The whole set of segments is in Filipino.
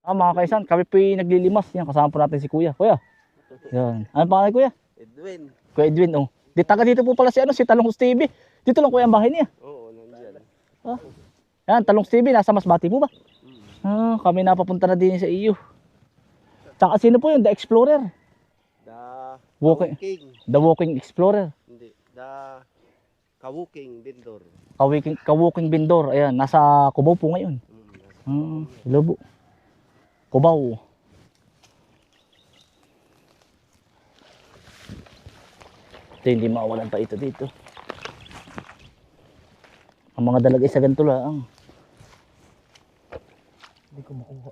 Mga kaisan, kami po naglilimas. Yan, kasama po natin si Kuya. Kuya. Yan. Ano pangalan Kuya? Edwin. Kuya Edwin, oh. Taga dito po pala si Talongs TV. Dito lang Kuya ang bahay niya. Oo, nandiyan. Yan, Talongs TV, nasa Masbate po ba? Kami napapunta na din sa iyo. Tsaka sino po yun? The Explorer. The Walking Explorer. Hindi. The Kawuking Bindor. Kawuking Bindor. Ayan, nasa Cubao po ngayon. Hello po. Cubao. Ito, hindi mawalan pa ito dito. Ang mga dalagay sa ganito lang. Hindi ko makuha.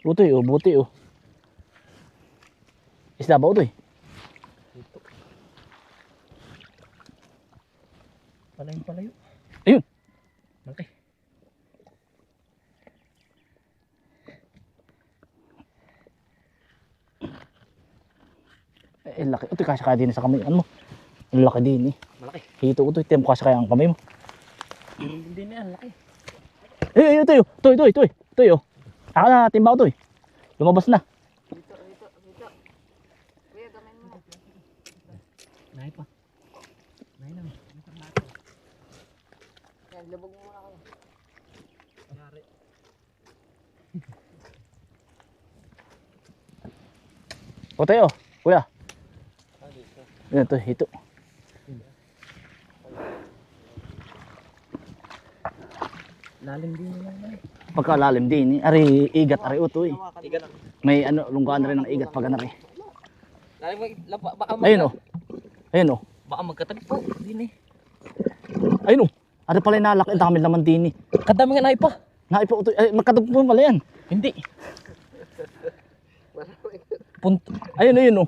Utoy, oh, buti, oh. Isda ba, utoy? Ito. Palayo. Ayun. Malaki. Laki. Utoy, kasya kaya din sa kamay. Ano mo? Ang laki din, eh. Malaki. Hito, utoy. Tiyan mo kasya kaya ang kamay mo. Hindi na yan, laki. Utoy, utoy. Utoy, oh. Ako na, timba, utoy. Lumabas na. Dito. Kuya, gamay mo na. Nahay pa. Nahay na. Yan, lubog mo muna ako. Yari. Utoy, oh. Kuya. Yan, ito, hito. Lalim din naman na eh. Pagkalalim din, eh. Ari, igat, ari, utoy. Iga lang. May lunggaan rin ng igat pag anari. Lalim baka Ayun, oh. Ayun, oh. Baka magkatagpo. Din eh. Ayun, oh. Ari pala yung nalaki. Ang dami naman din, eh. Kadami nga nahay pa. Naipa, utoy. Ay, magkatugpo pala yan. Hindi. Ayun, oh.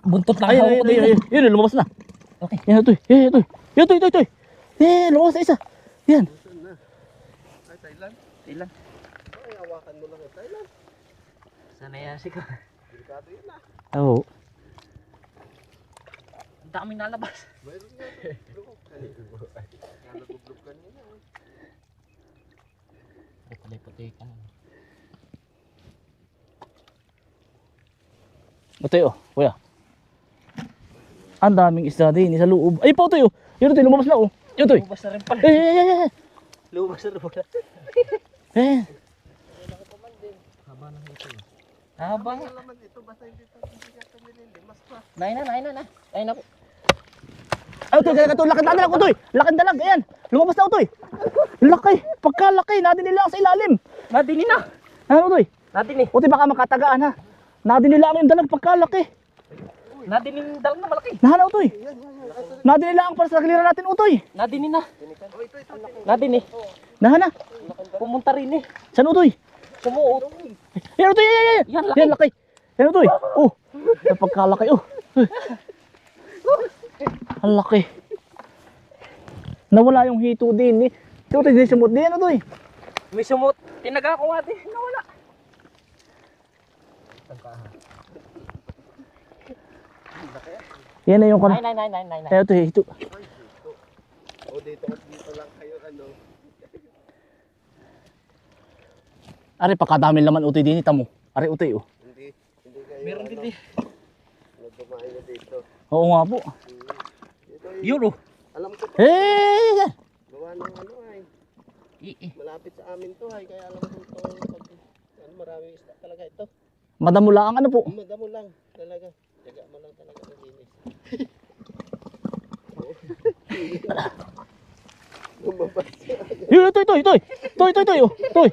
Buntot lang Ayun, hawak ko din eh. Ayun, lumabas na. Okay. Yan, utoy. Utoy. Lumabas na isa. Yan. Ay, Thailand. Ay, hawakan mo lang yung Thailand. Sana yasi ka. Delikado yun ah. Oo. Ang dami nalabas. Mayroon nga. Nalagublob ka niya na. Ay, puti ka na. Utoy, oh. Kuya. Ang daming isda din sa loob. Ay, pa, utoy, oh. Yun, utoy. Lumabas na, oh. Yun, utoy. Lumabas na rin pala. Lumabas na rin pala. Haba na ito. Haba nga. Ito basta hindi ka nilimas pa. Nahin na. Ay naku. Ay, utoy. Lakad na dalag, utoy. Lakad dalag. Ayan. Lumabas na, utoy. Laki. Pagkalaki. Nadin nila sa ilalim. Nadini na. Ano, utoy? Nadini. Utoy, baka makatagaan, ha. Nadin nila yung dalag pagkalaki. Nadini yung dalang na malaki. Nahana, utoy. Nadin nila ang para sa giliran natin, utoy. Nadini na. Nadini. Nahana. Pumunta rin eh. Saan, utoy? Sumuot. Yan, utoy. Yan, laki. Yan, laki. Yan, utoy. Oh. Pagkalaki, oh. Ang laki. Nawala yung hito din, eh. Utoy, din sumot din, utoy. May sumot. Tinaga ko nga din. Nawala. Yan na yung kana. Nay. Kaya ito, hito. O dito lang kayo ano. Ari, pagkadami naman utoy din, tamo. Ari, utoy, oh. Hindi kayo. Meron din eh. Nagdumaan na dito. Oo nga po. Yun oh. Alam ko pa. Gawa ng ano ay. Malapit sa amin to ay kaya alam ko ito pag marami isda talaga ito. Madamo lang ang ano po. Madamo lang talaga. Tiyaga mo lang talaga ng linis. Lumabas. Yun, toy. Oh, toy.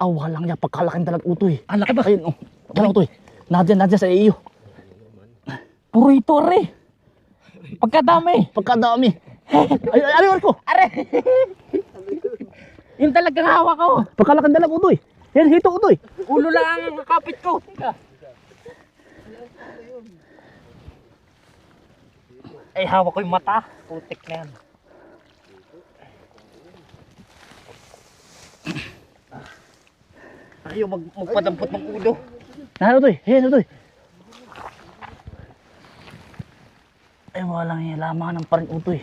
Walang niya pagkalaking dalag utoy. Ang laki ba? Ayun, oh. Dalag utoy. Nadyan sa iyo. Puro ito re. Pagkadami. Ay, ko. Are. Yung talagang hawak ko. Pagkalaking dalag utoy. Yan, hito utoy. Ulo lang ang kapit ko. Teka. Ay, hawak ko yung mata. Putik na yan. Ayaw magpadampot ng ulo. Ano utoy? Yan, utoy. Ay, walang laman ng parin utoy.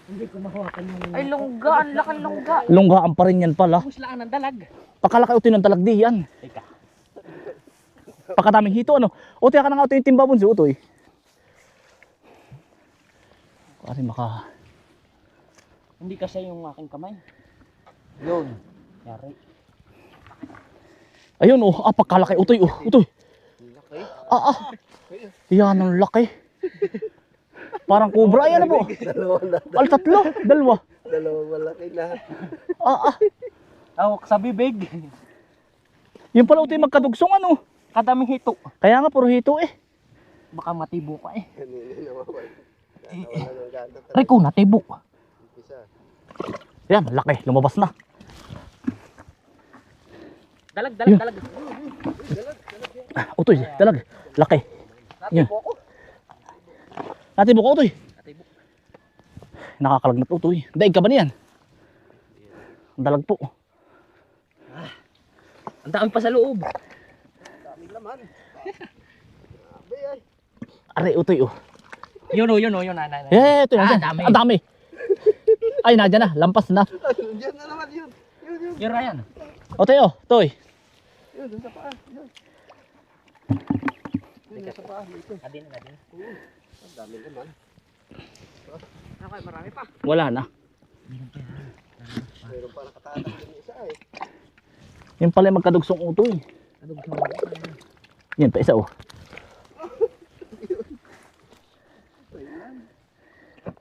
Hindi ko mahawakan yung... Ay, lungga. Ang laking lungga. Lunggaan pa rin yan pala. Muslaan ng dalag. Pakalaki utoy ng talag di yan. Ika. Pakadaming hito ano. Utoy ka na nga utoy yung timba bunso utoy. Pare maka... Hindi kasi yung aking kamay. Yun. Yari. Ayun oh, pakalaki utoy oh. Utoy. Laki. Yan ang laki. Parang kubra yan po. Dalawa na. Al tatlo, dalawa. Dalawang malaki lahat. Hawak sa bibig. Yung pala utoy magkadugsong ano. Kadaming hito. Kaya nga puro hito eh. Baka matibo ka eh. Kanina naman. Wala ng ganda talaga. Rico, natibo. Isa. Yan, laki, lumabas na. Dalag. Utoy, dalag, laki. Yan. Natibo ko. Natibo ka utoy. Natibo. Nakakalagnat utoy. Daig ka ba niyan? Dalag po. Ang dami pa sa loob. Daming laman. Grabe ay. Aray utoy oh. Yun. Ito yan. dami. Ang dami. Ay, nadyan na, lampas na. Diyan na naman yun. Yun. Yun, Ryan. Utoy oh, toy. Yun, dun sa paa. Yun. Yun, sa paa. Ito. Kadin. Ang dami naman. Okay, marami pa. Wala na. Meron pa nakatatak din isa eh. Yung pala yung magkadugsong utoy. Yan pa isa oh.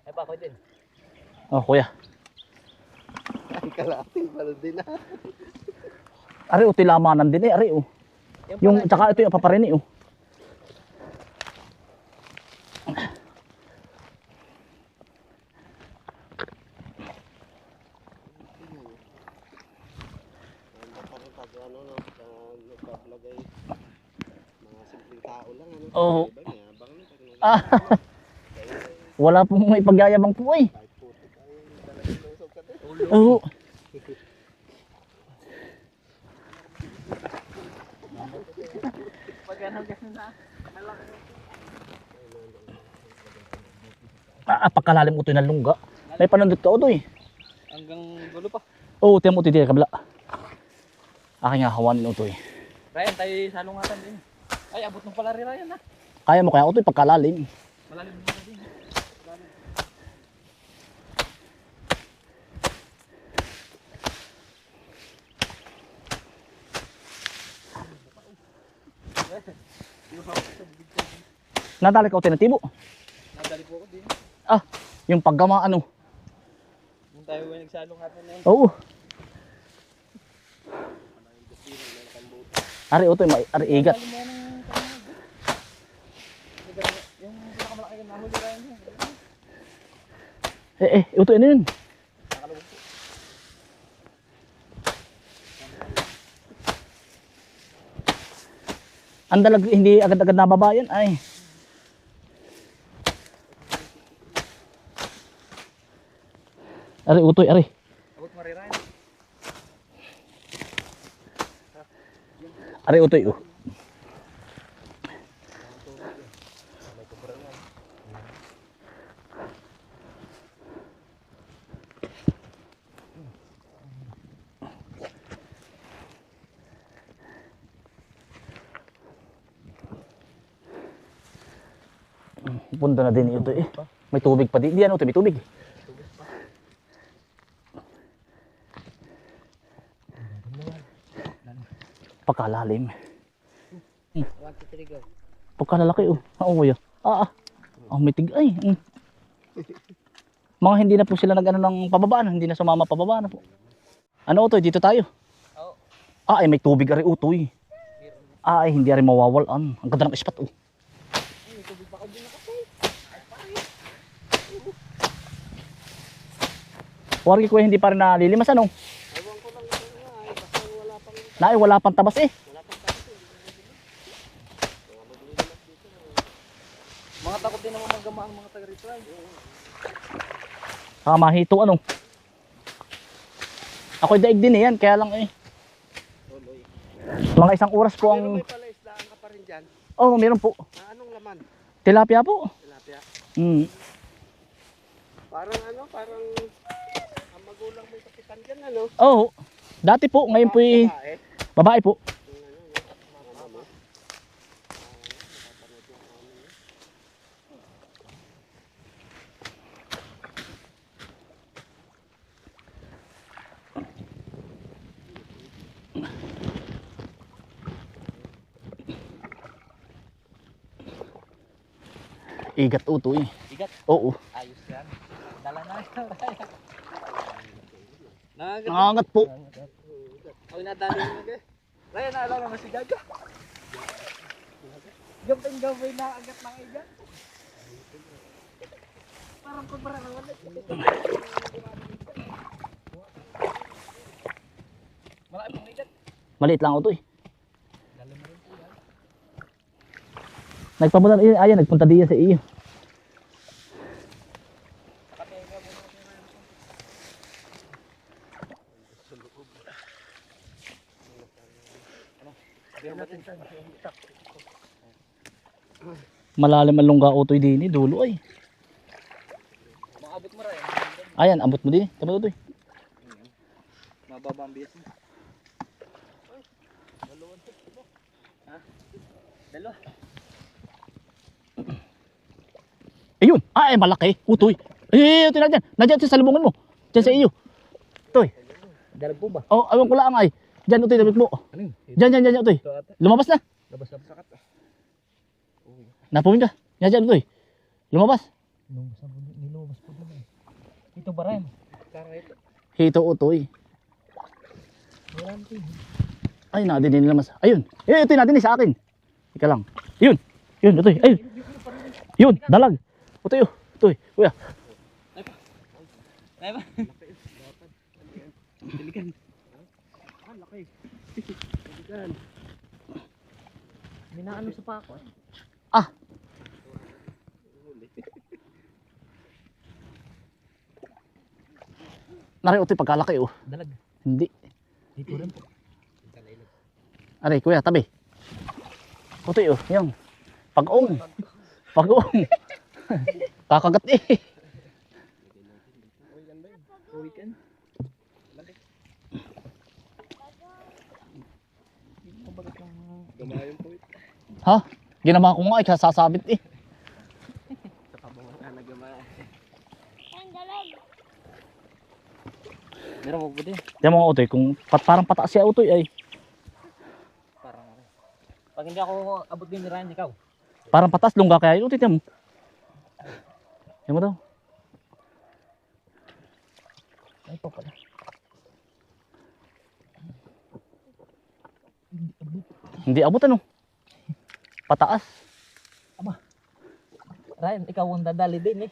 Ay, pa ako din. Oh, kuya. Ay, kalating pala din ah. Aray utoy lamanan din eh, aray oh. Yung tsaka ito yung paparini oh. Nagbablog ay mga simpleng tao lang. Oo. Iba niya, baka nung pag Ah, wala pong may pagyayabang po eh. kahit puti tayo, talagang lusog ka din. Oo. Pagkalalim utoy ng lungga. May panundot ka utoy. Hanggang gulo pa. Oo, tiyan mo utoy dito kabila. Aking nga hawanin utoy. Ryan, tayo salungatan din. Ay, abot ng pala rin Ryan ha. Kaya mo kaya utoy pagkalalim. Malalim mo din. Nadali ka utoy ng tibo. Nadali po ako din. Yung paggama ano. Yung tayo ay nagsalungatan na yun. Oo. Ari utoy, ari igat. Yung pinakamalaki na nahuli Ryan yun. Utoy ano yun? Ang dalag hindi agad-agad nababa yan ay. Ari utoy, ari. Abot mo rin Ryan. Ari utoy oh. Punta na din ito eh. May tubig pa din. Hindi ano ito, may tubig. Pagkalalim. 1, 2, 3, go. Pagkalalaki oh. Oo kuya. May tig ay. Mga hindi na po sila nag-ano ng pababaan. Hindi na sumama pababa na po. Ano utoy? Dito tayo. Oo. Ay may tubig ari utoy. Ay hindi ari mawawalan. Ang ganda ng ispat oh. Wari ko hindi pa rin nalilimas ano? Ewan ko lang ito nga ay, basta wala pang Wala pang tabas eh. Mga takot din naman maggama ang mga taga rito Ryan. Mahito ano. Ako'y daig din eh yan, kaya lang eh. tuloy. Mga isang oras po Pero ang... may pala islaan ka pa rin dyan. Oh, meron po. Na anong laman? Tilapia po. Tilapia. Ate, parang parang ang magulang mo yung kapitan dyan, ano? Oh, dati po, ngayon po Babae. babae po. Yung mama mo. Napapanood yung mama mo. Igat utoy. Igat. Oo. Ayos yan. Dala na. Nangangat po. Ako nadali mo nag Raya, naalala mo si Jaja. Gapay na agat ng igat. Parang kumpara na wala. Malaki pang igat. Maliit lang utoy. Nagpapunta, ayan, nagpunta diyan sa iyo. Malalim ang lungga utoy din dulo ay. Maabot mo rin. Ayan, abot mo din. Tama utoy. Mababa ang bias mo. Dalawa. Ayun. Ay, malaki. Utoy. Eh, ito na dyan. Nandiyan sa salubungan mo. Diyan sa iyo. Utoy. Dalag po ba? Oh, awan ko lang ay. Diyan utoy, dapat mo. Ano yun? Diyan utoy. Ito ata. Lumabas na. Labas na sakat. Napumin ka. Diyan utoy. Lumabas. Nilumabas po doon eh. Ito ba rin? Kara ito. Hito utoy. Wala nito eh. Ay, nadinin naman. Ayun. Eh, ito natin sa akin. Ika lang. Yun. Yun, utoy. Ayun. Yun, dalag. Utoy, utoy. Kuya. Kaya ba? Diligan. Ah, laki. Diligan. Minaano sa pako eh. Ah. Nari, utoy, pagkalaki oh. Dalag. Hindi. Dito rin po. Aray, kuya, tabi. Utoy oh, yan. Pag-ong. Pag-ong. Kakagat eh. Weekend. Gamayon po ito. Ha? Ginawa ko nga eh, sasabit eh. Sa kabangan ka nagama. Meron mo po din. Yan mga utoy, kung parang pataas siya utoy ay. Parang ano. Pag hindi ako abot din ni Ryan, ikaw. Parang pataas, lungga kaya yun. Utoy, tiyan mo. Yan mo daw. Ay po pala. Hindi abot ano. Pataas. Ryan, ikaw ang dadali din eh.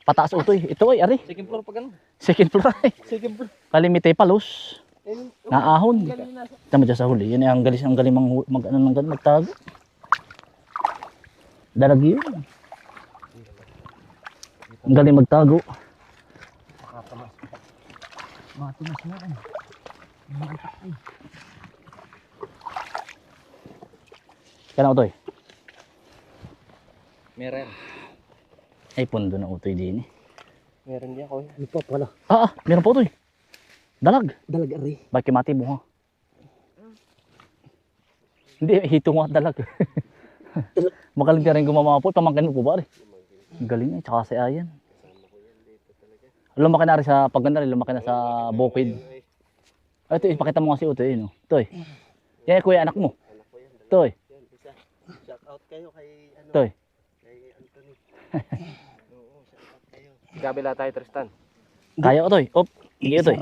Pataas utoy. Ito ay, ari. Second floor pa ganun. Second floor ay. Second floor. Kalimite palos. Naahon. Galing na. Tama dyan sa huli. Yan ay ang galing magtago. Dalag yun. Ang galing magtago. Matinas na ano. Matinas eh. Yan utoy. Meron. Ay, pundo na utoy din eh. Meron din ako. Ano pa pala? Meron po utoy. Dalag. Dalag ari. Bakit mati mo ha? Hindi, hito nga dalag. Magaling ka rin gumawa po. Pamangkin mo po ba rin? Ang galing eh. Tsaka si Ayan. Lumaki na rin sa paganda rin. Lumaki na sa bukid. Ay, ito, ipakita mo nga si Utoy. No? Toy. Yan, kuya, anak mo. Toy. Shout out kayo kay ano? Toy. Kay Anthony. Oo, shout out kayo. Kabila tayo, Tristan. Kaya Utoy. Op. Sige Utoy.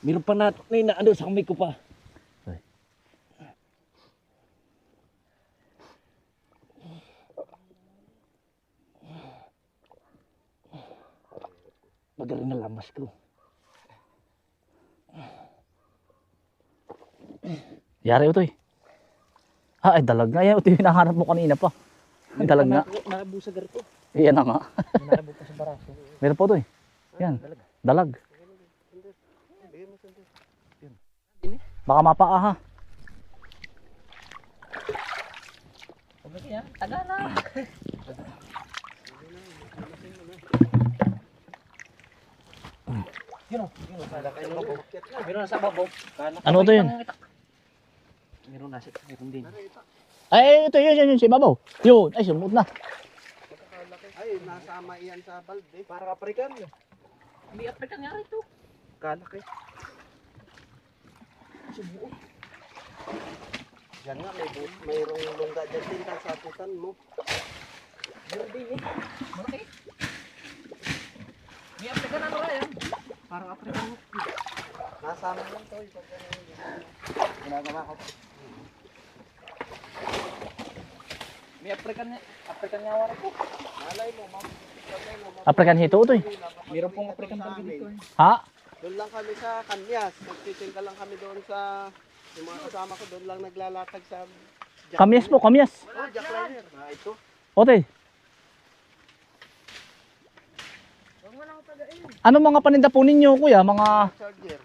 Meron pa natin na ano sa kamay ko pa. Magaling na lamas ko. Yari Utoy. Ay, dalag na. Yan Utoy, hinahanap mo kanina pa. Dalag na. Nakabusa garito. Yan na nga. Nakabu pa sa baraso. Meron po Utoy. Yan. Dalag. Baka mapaa ha. Taga na. Yun o, malaki ng babaw. Meron na sa babaw. Ano to yun? Meron din. Ay, ito yun, si Babaw. Yun, ay, sumut na. Ay, nasama iyan sa balde. Para African. May African nga ito. Kalaki. Yan nga, mayroong lungga dyan din sa atutan mo. Meron din eh. Malaki. May African ano kaya yan? Parang African. Nasama lang to. Ginagawa ko. May African nga wala po. Malay mo, ma'am. African hito ito eh. Meron pong African talaga dito eh. Ha? Doon lang kami sa Kanyas. Nagtitinda lang kami doon sa... Yung mga kasama ko doon lang naglalatag sa... Kamyas po, kamyas. Oh, jackliner. Ito. Ote. Ano mga paninda po ninyo, kuya? Mga... Charger.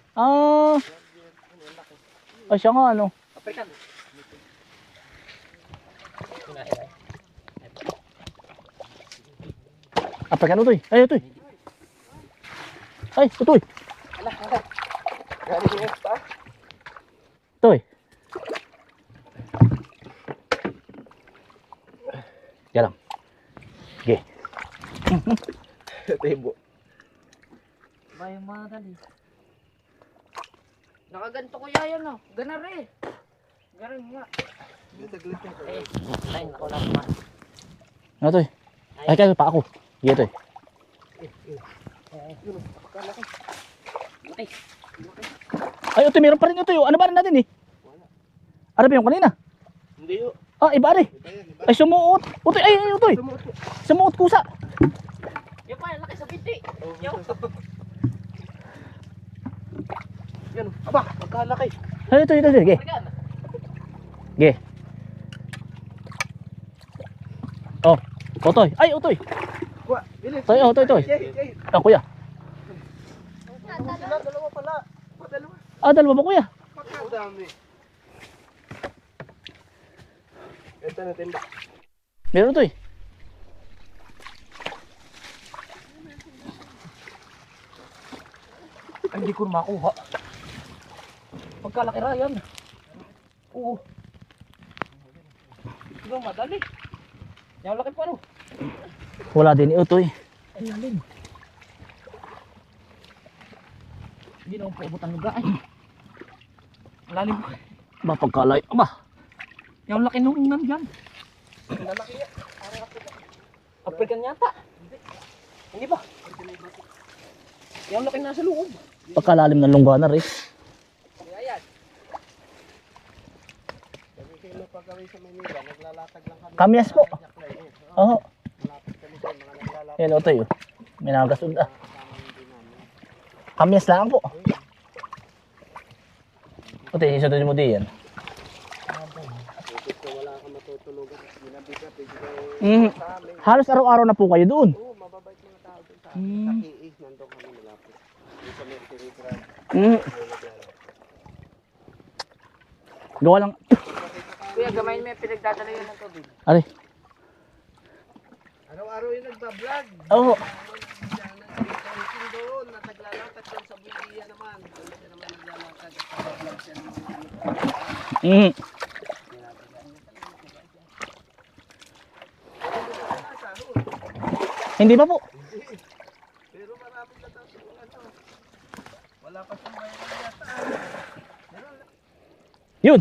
Ay, siya nga, ano? African. African ito eh. Ay, ito eh. Ay, ito eh. Galing yung pa. Ito eh. Yan lang. Sige. Tebo. Bayang madali. Nakaganto ko yan oh. Ganar eh. Ganar nga. Ay, naku lang pa. Ano ito eh? Ay, kaya pa ako. Sige ito eh. Laki. Ay, ito meron pa rin ito yun. Ano ba rin natin eh? Ano ba yung kanina? Hindi yun. Ah, iba rin. Ay, sumuot. Utoy, ay, utoy. Sumuot kusa. Yan pa, laki sa binti. Yaw. Yan. Aba, magkalaki. Ay, ito. Sige. African. Sige. Oh, utoy. Ay, utoy. Kuha, bilis. Utoy, oh, utoy. Jay. Oh, kuya. Sila, dalawa pala. Dalawa. Ah, dalawa ba kuya? Ang dami. Ito na timba. Meron ito eh. Ay, hindi ko makuha. Pagkalaki ra yan. Oo. Ito madali. Yung laki pa ano? Wala din ito eh. Ay, alin. Hindi na akong paubot lugar ay. Lalim. Ba, pagkalay. Aba. Yung laki nung nandyan. Lalaki yan. African yata. Hindi ba? Yung laki nasa loob. Pagkalalim ng lungganar eh. Ayan. Sabi kayo magpagawin sa Manila, naglalatag lang kami. Kamyas po. Oo. Malapit kami sa mga naglalatag. Yan ito yun. May nakagasod ah. Kamyas lang po. Ito yung isa doon mo di yan. Dito wala kang matutulugan. Ginabi ka, pwede Mm. sa amin. Halos araw-araw na po kayo doon. Oo, mababait mga tao doon sa amin. Sa Kiis, nandun kami malapit. Yung sa Mercury Drive. Mm. Gawa lang. Kuya, gamayin mo yung pinagdadala yun ng tubig. Ari. Araw-araw yung nagbablog. Oo. Nagkaroon doon, naglalatag doon sa Buidia naman. Doon siya naman naglalatag. Nagbablog siya naman. Mm. Hindi pa po. Pero marami na daw sa ano. Wala pa siyang may yata. Yun.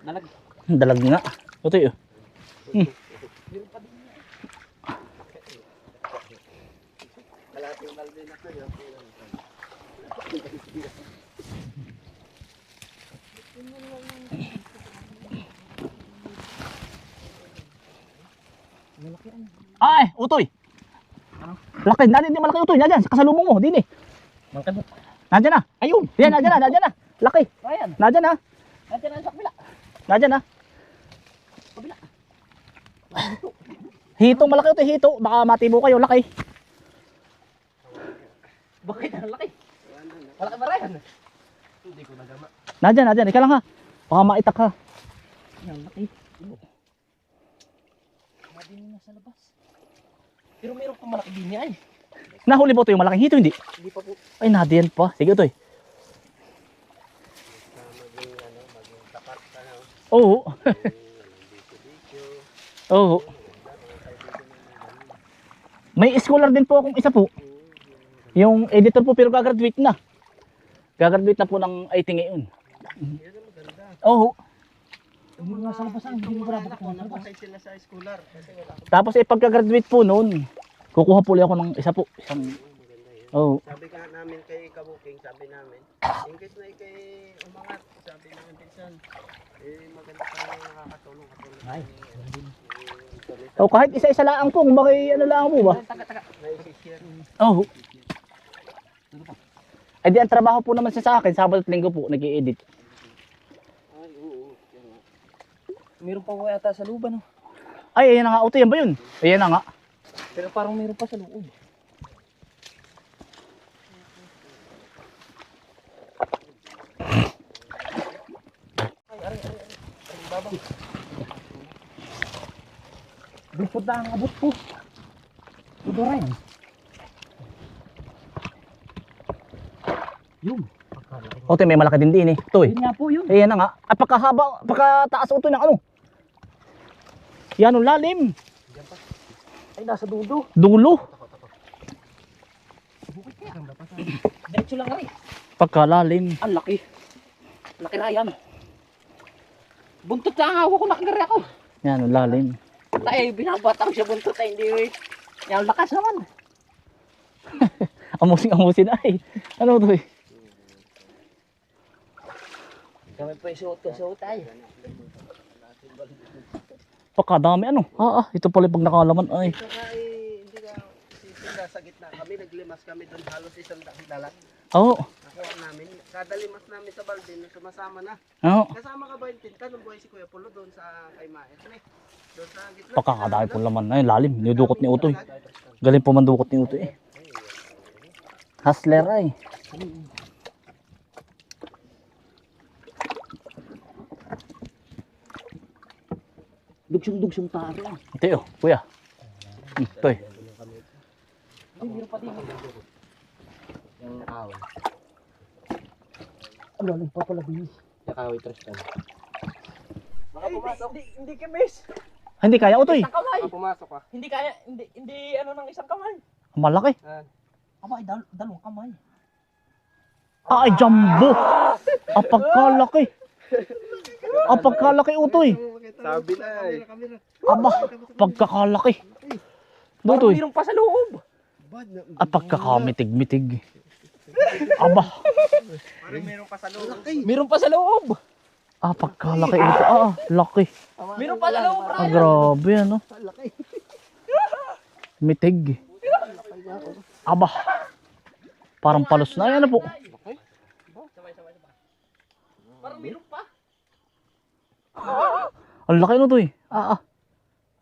Dalag. Dalag nga. Ito yun. Kalahati yung malbi na kayo. Ay, utoy. Laki, nandiyan yung malaki utoy. Nandiyan, sa kasalubong mo. Din eh. Malaki mo. Nandiyan na. Ayun. Yan, nandiyan na. Laki. Ayan. Nandiyan na. Nandiyan na sa kabila. Nandiyan na. Kabila. Hitong malaki utoy. Hito. Baka matibo kayo. Laki. Bakit ang laki? Malaki ba rin? Hindi ko nagama. Nandiyan. Ika lang ha. Baka maitak ha. Ang laki. Pero meron pa malaki din yan. Nahuli po ito yung malaking hito, hindi? Hindi pa po. Ay, nadiyan pa. Sige, Utoy. Maging maging tapat ka na. Oo. Video. Oo. May scholar din po akong isa po. Yung editor po pero gagraduate na. Gagraduate na po ng IT ngayon. Yan ang maganda. Oo. Yung mga sa labasan, hindi mo barabat Ako, napasay sila sa schooler. Kasi wala akong Tapos pagka-graduate po noon, kukuha po ulit ako ng isa po. Isang, maganda yun. oo. Sabi ka namin kay Kabuking, sabi namin, in case na ikay umangat, sabi namin pinsan, maganda ka na nakakatulong. Ay. O kahit isa-isa lang po, maki ano lang po ba? Taga. Naisishare. Oo. Ay di ang trabaho po naman sa akin, Sabado at Linggo po, nag-i-edit. Ay, oo. Yan nga. Meron pa ko yata sa luba, no? Ay, ayan na nga, Utoy, yan ba yun? Ayan na nga. Pero parang meron pa sa loob. Ay, baba. Dupot na ang abot po. Tudora yan. Yun. Utoy, may malaki din eh. Utoy. Yun nga po yun. Ayan na nga. At pagkahaba, pagkataas Utoy ng ano. Yan ang lalim. Ay, nasa dulo. Dulo. Diretso lang rin. Pagkalalim. Ang laki. Laki Ryan. Buntot na ang hawa ko, nakagari ako. Yan ang lalim. Tay, binabatang siya buntot ay hindi. Yan, lakas naman. Amusin ay. Ano Utoy? Kami pa isuot ay. Pagkadami ano. Ito pala pag nakalaman ay. Ito nga hindi ka sisinda sa gitna kami, naglimas kami doon halos isang dalat. Oo. Nakuha namin, kada limas namin sa balde, sumasama na. Oo. Kasama ka ba yung tinta nung buhay si Kuya Polo doon sa kay Maes? Doon sa gitna. Pagkakadami po laman. Ay, lalim. Nidukot ni Utoy. Galing po mandukot ni Utoy eh. Hustler ay. Dugsong-dugsong tayo yan. Ito yun, kuya. Utoy. Ay, meron pa din. Yung nakawin. Ano, nagpapalabis. Nakawin Tristan. Baka pumasok. Hindi kemes. Hindi kaya Utoy. Isang kamay. Pumasok ka. Hindi kaya, hindi ano ng isang kamay. Malaki. Aba, ay dalawang kamay. Ay, jumbo. Pagkalaki. Pagkalaki Utoy. Sabi na eh. Aba, pagkakalaki. Parang Utoy. meron pa sa loob. Pagkakamitig-mitig. Aba, Parang meron pa sa loob. Meron pa sa loob. pagkalaki ito. Laki. Meron pa sa loob. Grabe ano. Mitig. Aba. Parang palos na yan po. Sabay. Parang meron pa. Ang laki no to eh.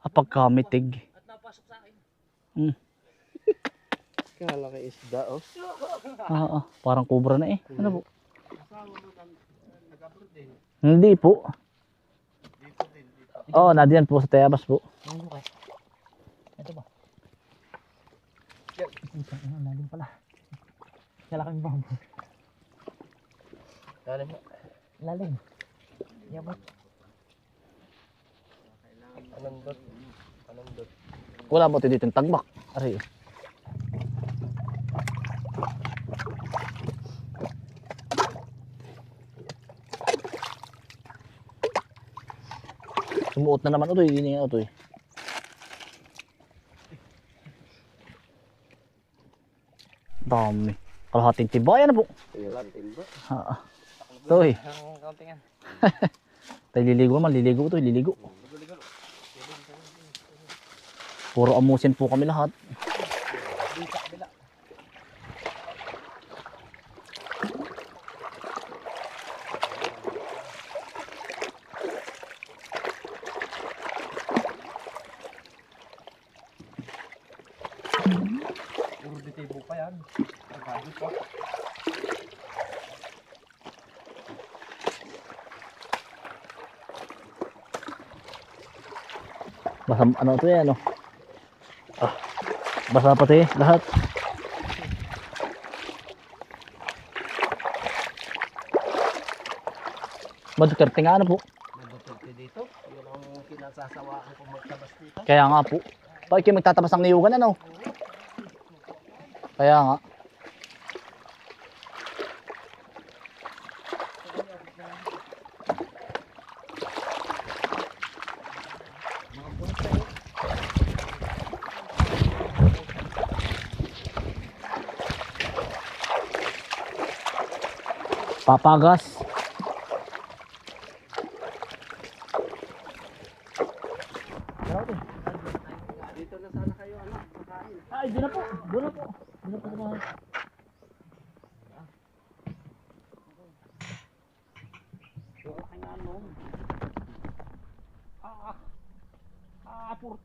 Pagkamitig. At napasok sa akin. Kala kay isda oh. Parang kubra na eh. Ano po? Kasama mo nag-abroad din. Hindi po. Dito din. Oo, nadiyan po sa Tayabas po. Ano kay? Ito ba? Ang lalim pala. Kaya kami ba? Lalim mo. Lalim. Yabat. Panandot. Wala mo dito yung tagbak. Aray. Sumuot na naman ito eh. Hindi nga ito eh. Dami. Kalahating tibayan na po. Lalim ba? Ito eh. Ang kaunting yan. Tayo liligo naman. Liligo ito. Liligo. Puro amusin po kami lahat. Puro ditibo pa yan. Nagagod pa. Basta ano ito yan, ano? Basa pati lahat. Madukerte nga ano po. Madutugti dito. Yun ang kinasasawaan kong magtabas dito. Kaya nga po. Bakit kayo magtatabas ng niyugan ano? Kaya nga. Papagas. Dito na sana kayo ano, makain. Ay, di na po. Doon na po. Doon na po kumain. Okay nga noon. Ah, puro.